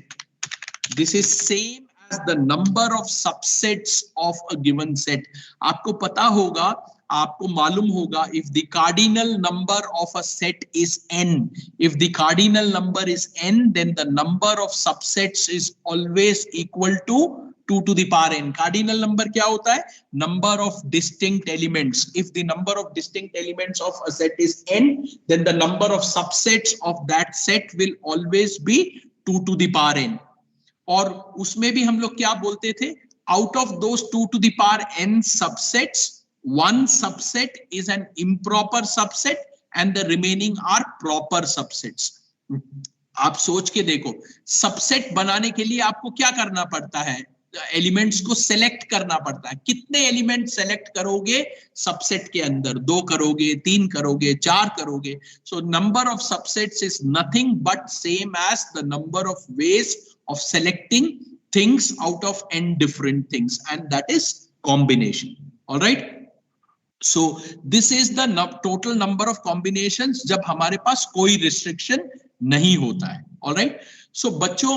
This is same as the number of subsets of a given set. आपको पता होगा, आपको मालूम होगा, if the cardinal number of a set is n, if the cardinal number is n, then the number of subsets is always equal to 2 to the power n. Cardinal number क्या होता है? Number of distinct elements. If the number of distinct elements of a set is n, then the number of subsets of that set will always be 2 to the power n. और उसमें भी हम लोग क्या बोलते थे? Out of those 2 to the power n subsets, one subset is an improper subset and the remaining are proper subsets. आप सोच के देखो, सबसेट बनाने के लिए आपको क्या करना पड़ता है? एलिमेंट्स को सेलेक्ट करना पड़ता है. कितने एलिमेंट सेलेक्ट करोगे सबसेट के अंदर? 2 करोगे, 3 करोगे, 4 करोगे. So number of subsets is nothing but same as the number of ways of selecting things out of n different things, and that is combination. All right, so this is the total number of combinations जब हमारे पास कोई restriction नहीं होता है. All right, so बच्चों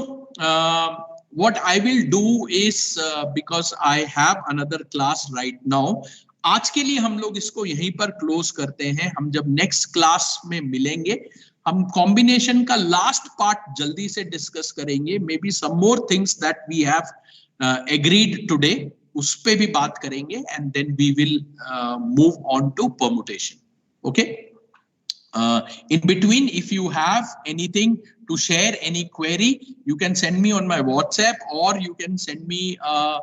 what I will do is because I have another class right now, आज के लिए हम लोग इसको यहीं पर क्लोज करते हैं. हम जब नेक्स्ट क्लास में मिलेंगे, हम कॉम्बिनेशन का लास्ट पार्ट जल्दी से डिस्कस करेंगे. Maybe some more things that we have agreed today, उस पे भी बात करेंगे, and then we will move on to permutation. Okay, in between, if you have anything to share, any query, you can send me on my WhatsApp or you can send me a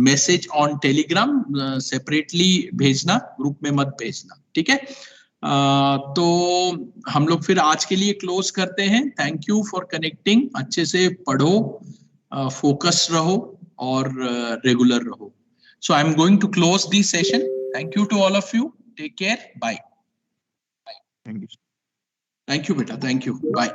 message on Telegram. Separately भेजना, group में मत भेजना. ठीक है? तो हम लोग फिर आज के लिए क्लोज करते हैं. Thank you for connecting. अच्छे से पढ़ो, फोकस रहो और रेगुलर रहो. So I am going to close this session. Thank you to all of you. Take care. Bye. Thank you बेटा. Thank you. बाय.